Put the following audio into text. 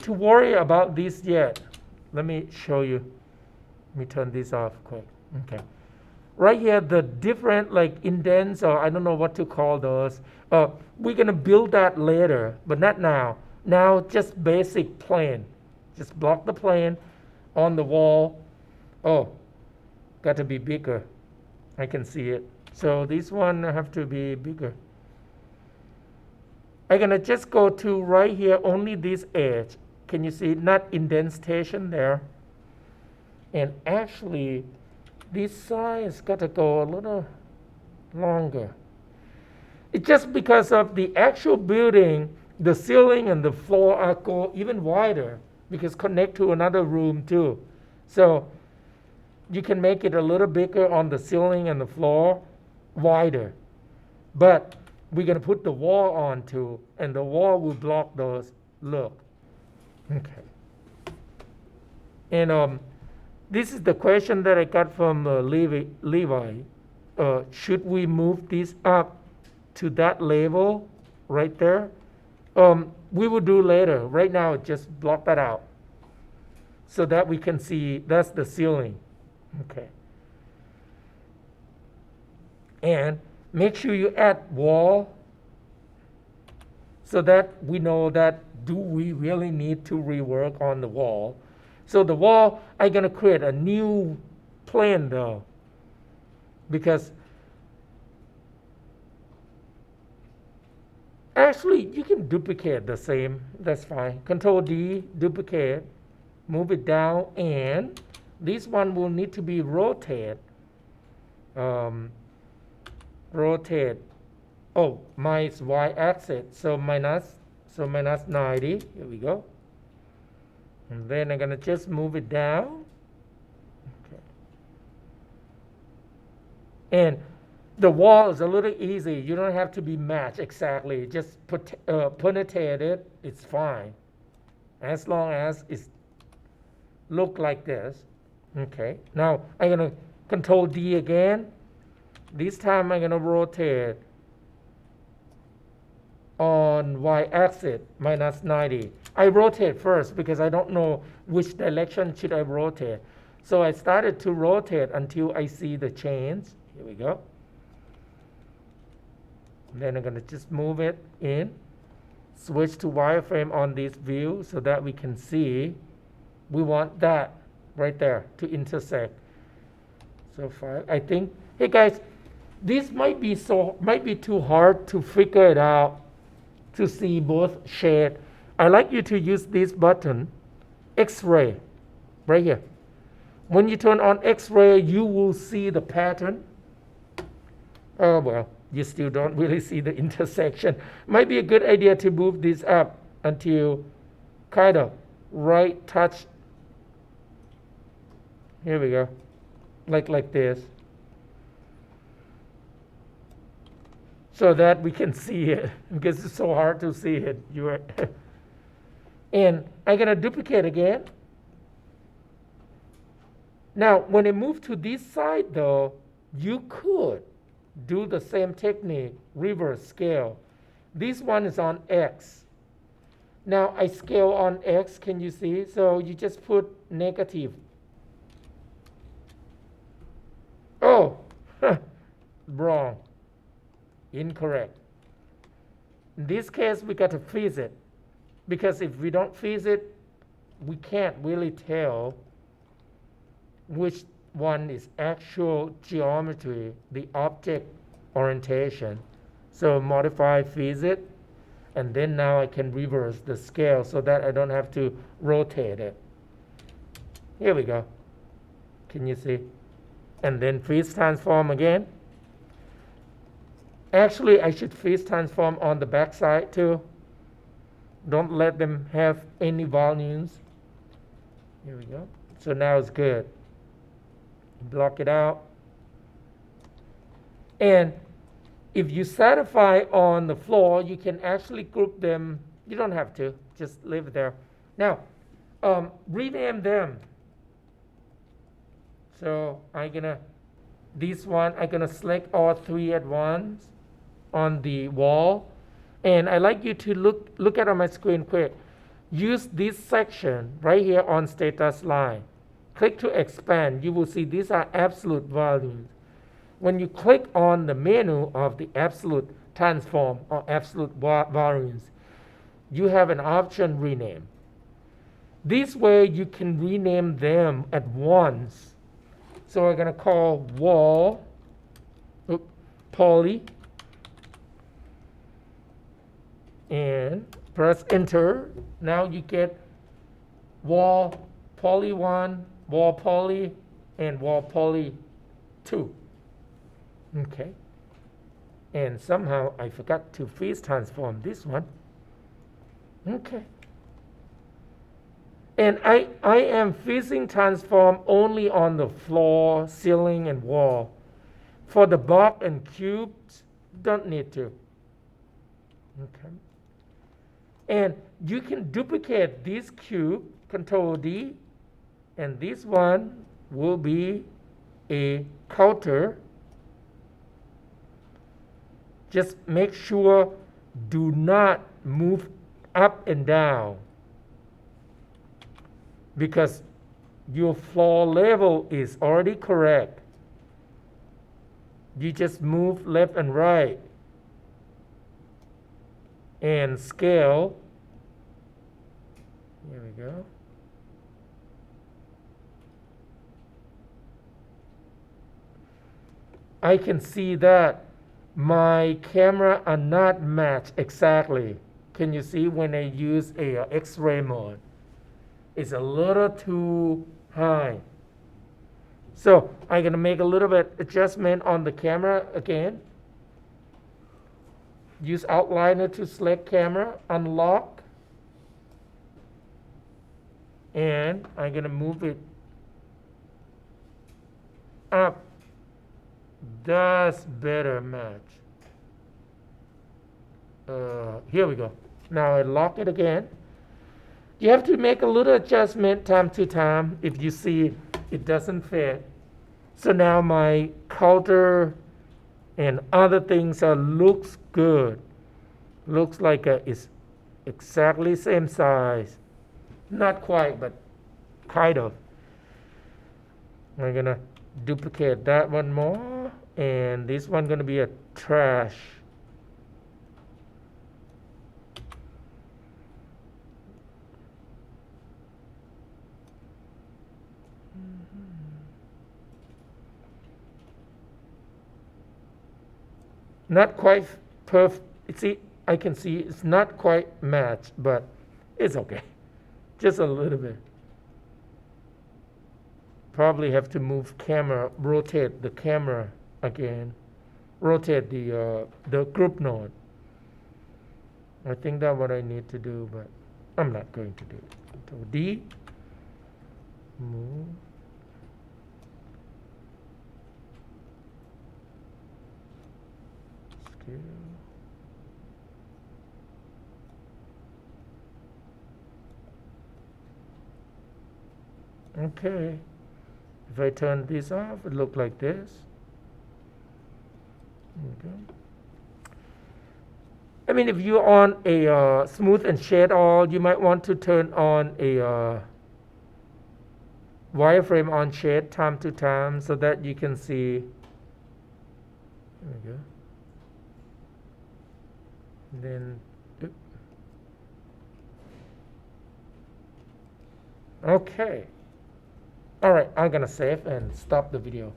to worry about this yet. Let me show you. Let me turn this off quick. Okay. Right here, the different like indents, or I don't know what to call those. We're gonna build that later, but not now. Now just basic plane. Just block the plane on the wall. Oh, got to be bigger. I can see it. So this one have to be bigger. I'm gonna just go to right here, only this edge. Can you see? Not indentation there. And actually, this side's got to go a little longer. It's just because of the actual building, the ceiling and the floor are go even wider because connect to another room too. So you can make it a little bigger on the ceiling and the floor, wider. But we're going to put the wall on too, and the wall will block those. Look. Okay. And this is the question that I got from Levi. Should we move this up to that level right there? We will do later. Right now, just block that out so that we can see that's the ceiling. Okay. And make sure you add wall so that we know that do we really need to rework on the wall. So the wall, I'm going to create a new plane though, because actually you can duplicate the same, that's fine. Control D, duplicate, move it down, and this one will need to be rotate. Rotate. Oh, my y-axis, so minus 90. Here we go. And then I'm going to just move it down. Okay. And the wall is a little easy. You don't have to be matched exactly. Just ponytail it. It's fine. As long as it look like this. Okay. Now I'm going to Control D again. This time I'm going to rotate on y-axis minus 90. I rotate first because I don't know which direction should I rotate. So I started to rotate until I see the change. Here we go. And then I'm going to just move it in. Switch to wireframe on this view so that we can see. We want that right there to intersect. So far, I think, hey guys, this might be too hard to figure it out to see both shade. I like you to use this button, X-ray, right here. When you turn on X-ray, you will see the pattern. Oh well, you still don't really see the intersection. Might be a good idea to move this up until kind of right touch. Here we go, like this. So that we can see it, because it's so hard to see it. And I'm going to duplicate again. Now, when I move to this side, though, you could do the same technique, reverse scale. This one is on X. Now, I scale on X, can you see? So you just put negative. Oh, wrong. Incorrect. In this case, we got to freeze it, because if we don't freeze it, we can't really tell which one is actual geometry, the object orientation. So modify, freeze it, and then now I can reverse the scale so that I don't have to rotate it. Here we go. Can you see? And then freeze transform again. Actually, I should freeze transform on the back side too. Don't let them have any volumes. Here we go. So now it's good. Block it out. And if you satisfy on the floor, you can actually group them. You don't have to. Just leave it there. Now, rename them. So this one, I'm gonna select all three at once on the wall. And I like you to look at on my screen quick. use this section right here on status line. Click to expand. You will see these are absolute values. When you click on the menu of the absolute transform or absolute values, you have an option rename. This way you can rename them at once. So we're going to call wall poly and press enter. Now you get wall poly 1, wall poly, and wall poly 2. Okay. And somehow I forgot to phase transform this one. Okay. And I am phasing transform only on the floor, ceiling, and wall. For the block and cubes, don't need to. Okay. And you can duplicate this cube, Control D, and this one will be a counter. Just make sure do not move up and down, because your floor level is already correct. You just move left and right and scale. Here we go. I can see that my camera are not matched exactly. Can you see when I use a X-ray mode? It's a little too high. So I'm going to make a little bit adjustment on the camera again. Use outliner to select camera, unlock. And I'm going to move it up. That's better match. Here we go. Now I lock it again. You have to make a little adjustment time to time if you see it doesn't fit. So now my counter and other things looks good. Looks like it's exactly same size. Not quite, but kind of. I'm gonna duplicate that one more, and this one gonna be a trash. Not quite perfect. See, I can see it's not quite matched, but it's okay. Just a little bit. Probably have to move camera, rotate the camera again, rotate the group node. I think that's what I need to do, but I'm not going to do it. Control D, move. Scale. Okay. If I turn this off, it looks like this. Okay. I mean, if you're on a smooth and shade all, you might want to turn on a wireframe on shade time to time so that you can see. There we go. Then, okay. All right, I'm gonna save and stop the video.